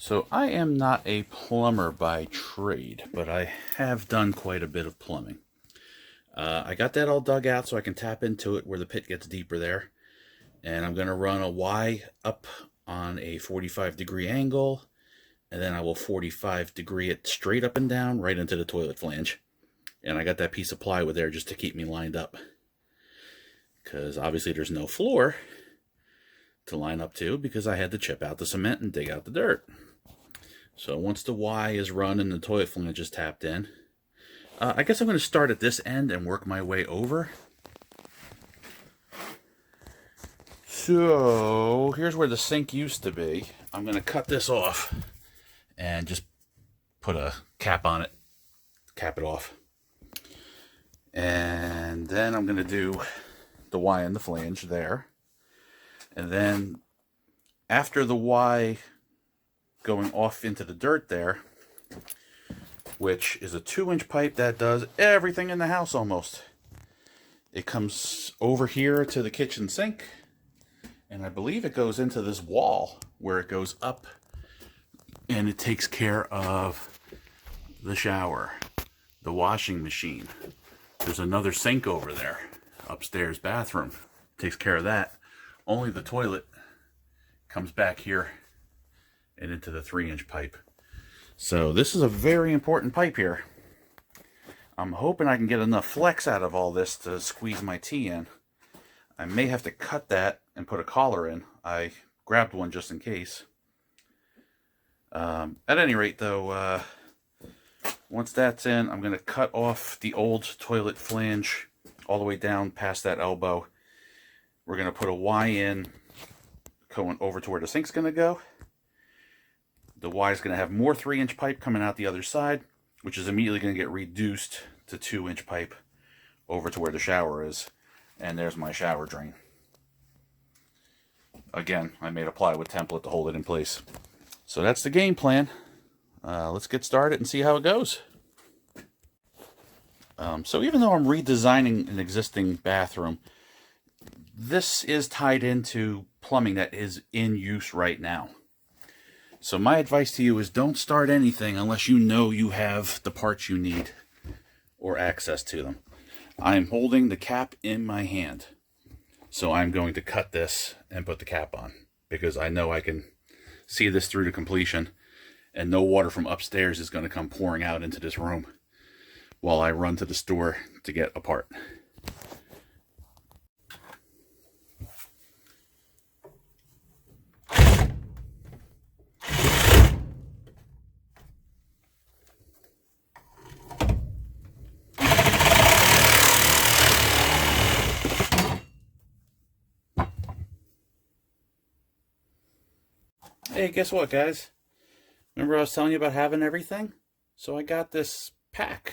So I am not a plumber by trade, but I have done quite a bit of plumbing. I got that all dug out so I can tap into it where the pit gets deeper there. And I'm going to run a Y up on a 45-degree angle, and then I will 45-degree it straight up and down right into the toilet flange. And I got that piece of plywood there just to keep me lined up, because obviously there's no floor to line up to because I had to chip out the cement and dig out the dirt. So once the Y is run and the toilet flange is tapped in, I guess I'm going to start at this end and work my way over. So here's where the sink used to be. I'm going to cut this off and just put a cap on it, cap it off. And then I'm going to do the Y in the flange there. And then after the Y going off into the dirt there, which is a 2-inch pipe that does everything in the house almost. It comes over here to the kitchen sink, and I believe it goes into this wall where it goes up, and it takes care of the shower, the washing machine. There's another sink over there, upstairs bathroom. Takes care of that. Only the toilet comes back here and into the 3-inch pipe. So this is a very important pipe here. I'm hoping I can get enough flex out of all this to squeeze my tea in. I may have to cut that and put a collar in. I grabbed one just in case. At any rate, though, once that's in, I'm going to cut off the old toilet flange all the way down past that elbow. We're going to put a Y in going over to where the sink's going to go. The Y is going to have more 3-inch pipe coming out the other side, which is immediately going to get reduced to 2-inch pipe over to where the shower is. And there's my shower drain. Again, I made a plywood template to hold it in place. So that's the game plan. Let's get started and see how it goes. So even though I'm redesigning an existing bathroom, this is tied into plumbing that is in use right now. So my advice to you is don't start anything unless you know you have the parts you need or access to them. I'm holding the cap in my hand. So I'm going to cut this and put the cap on because I know I can see this through to completion and no water from upstairs is going to come pouring out into this room while I run to the store to get a part. Hey, guess what, guys? Remember I was telling you about having everything? So I got this pack.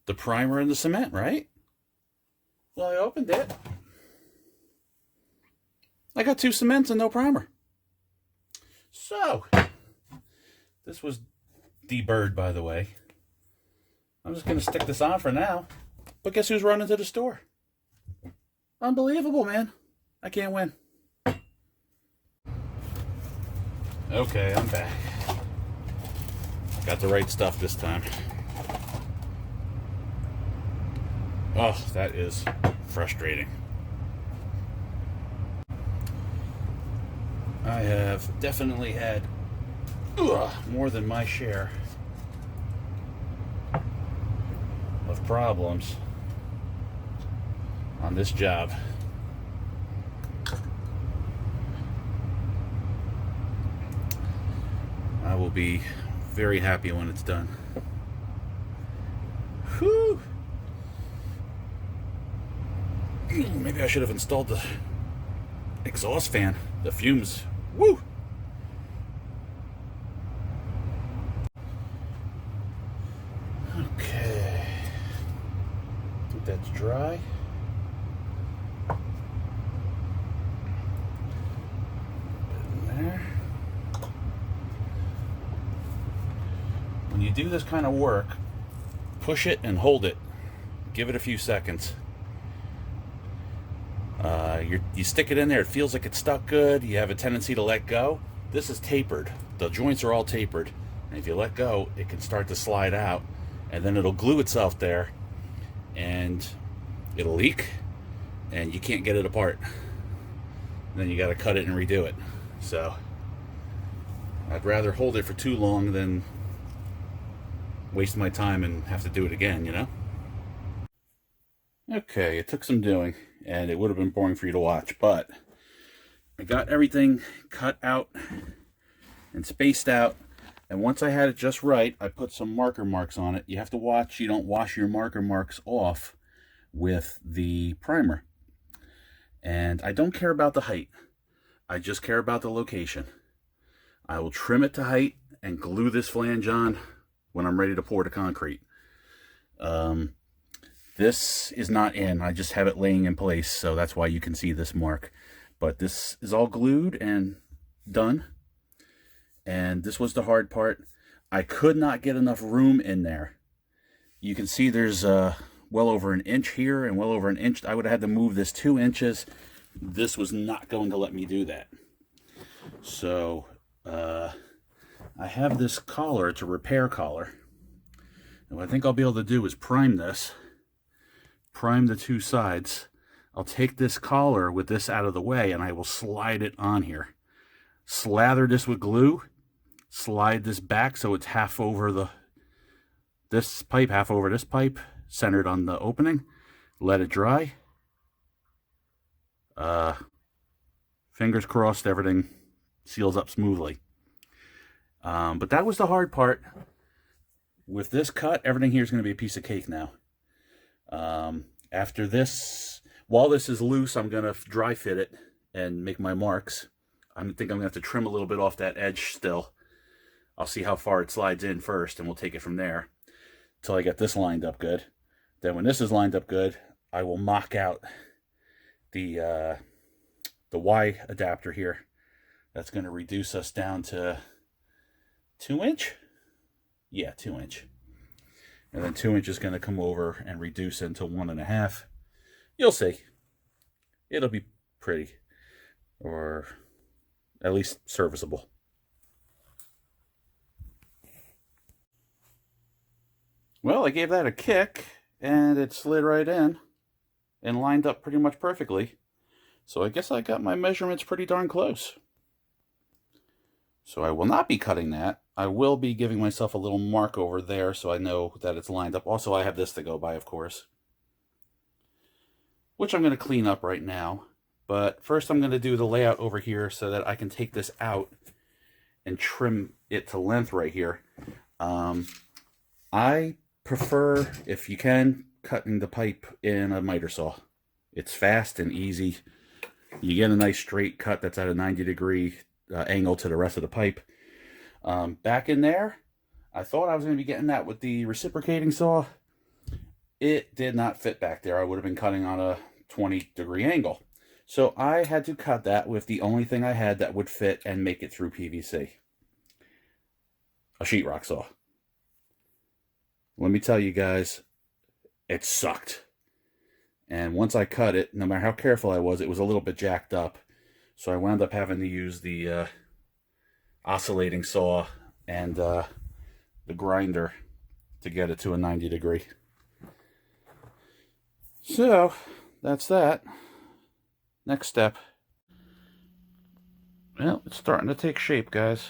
The primer and the cement, right? Well, I opened it. I got 2 cements and no primer. So, this was deburred, by the way. I'm just going to stick this on for now. But guess who's running to the store? Unbelievable, man. I can't win. Okay, I'm back. Got the right stuff this time. Oh, that is frustrating. I have definitely had more than my share of problems on this job. I will be very happy when it's done. Whew! Maybe I should have installed the exhaust fan. The fumes. Woo! Okay. I think that's dry. Put it in there. When you do this kind of work, push it and hold it. Give it a few seconds. You stick it in there, it feels like it's stuck good, you have a tendency to let go. This is tapered. the joints are all tapered, and if you let go, it can start to slide out, and then it'll glue itself there, and it'll leak, and you can't get it apart. And then you got to cut it and redo it. So I'd rather hold it for too long than waste my time and have to do it again, you know? Okay, it took some doing, and it would have been boring for you to watch, but I got everything cut out and spaced out, and once I had it just right, I put some marker marks on it. You have to watch you don't wash your marker marks off with the primer. And I don't care about the height. I just care about the location. I will trim it to height and glue this flange on when I'm ready to pour the concrete. This is not in. I just have it laying in place, so that's why you can see this mark. But this is all glued and done. And this was the hard part. I could not get enough room in there. You can see there's well over an inch here and well over an inch. I would have had to move this 2 inches. This was not going to let me do that. So I have this collar. It's a repair collar. And what I think I'll be able to do is prime this. Prime the 2 sides. I'll take this collar with this out of the way, and I will slide it on here. Slather this with glue. Slide this back so it's half over this pipe, half over this pipe, centered on the opening. Let it dry. Fingers crossed everything seals up smoothly. But that was the hard part. With this cut, everything here is going to be a piece of cake now. After this, while this is loose, I'm going to dry fit it and make my marks. I think I'm going to have to trim a little bit off that edge still. I'll see how far it slides in first, and we'll take it from there until I get this lined up good. Then when this is lined up good, I will mock out the Y adapter here. That's going to reduce us down to 2 inch? Yeah, 2 inch. And then 2 inch is going to come over and reduce into 1.5. You'll see. It'll be pretty. Or at least serviceable. Well, I gave that a kick, and it slid right in and lined up pretty much perfectly. So I guess I got my measurements pretty darn close. So I will not be cutting that. I will be giving myself a little mark over there so I know that it's lined up. Also, I have this to go by, of course, which I'm going to clean up right now. But first I'm going to do the layout over here so that I can take this out and trim it to length right here. I prefer, if you can, cutting the pipe in a miter saw. It's fast and easy. You get a nice straight cut that's at a 90-degree angle to the rest of the pipe. Back in there, I thought I was going to be getting that with the reciprocating saw. It did not fit back there. I would have been cutting on a 20-degree angle. So I had to cut that with the only thing I had that would fit and make it through PVC. A sheetrock saw. Let me tell you guys, it sucked. And once I cut it, no matter how careful I was, it was a little bit jacked up. So I wound up having to use the oscillating saw and the grinder to get it to a 90-degree. So that's that. Next step. Well, it's starting to take shape, guys.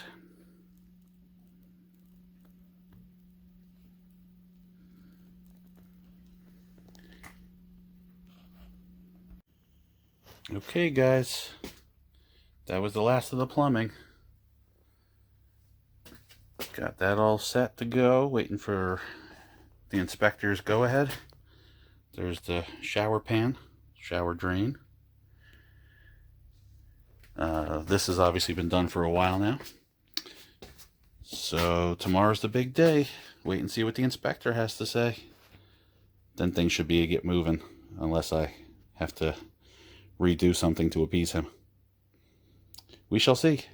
Okay, guys. That was the last of the plumbing. Got that all set to go, waiting for the inspector's go-ahead. There's the shower pan, shower drain. This has obviously been done for a while now. So tomorrow's the big day. Wait and see what the inspector has to say. Then things should get moving, unless I have to redo something to appease him. We shall see.